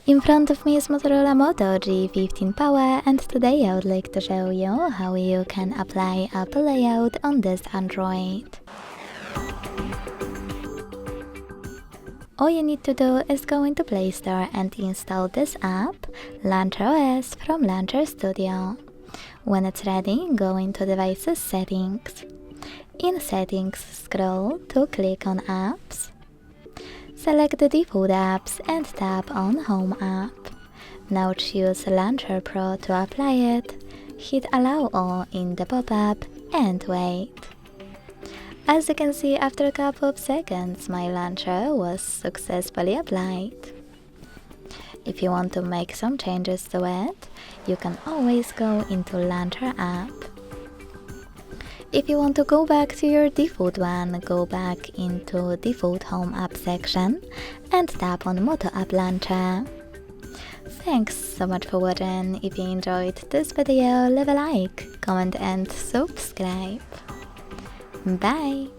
In front of me is Motorola Moto G15 Power, and today I would like to show you how you can apply app layout on this Android. All you need to do is go into Play Store and install this app, LauncherOS from Launcher Studio. When it's ready, go into Devices Settings. In Settings, scroll to click on Apps. Select the default apps and tap on Home app. Now choose Launcher Pro to apply it. Hit Allow All in the pop-up and wait. As you can see, after a couple of seconds, my launcher was successfully applied. If you want to make some changes to it, you can always go into Launcher app. If you want to go back to your default one, go back into Default Home App section and tap on Moto App Launcher. Thanks so much for watching. If you enjoyed this video, leave a like, comment and subscribe. Bye!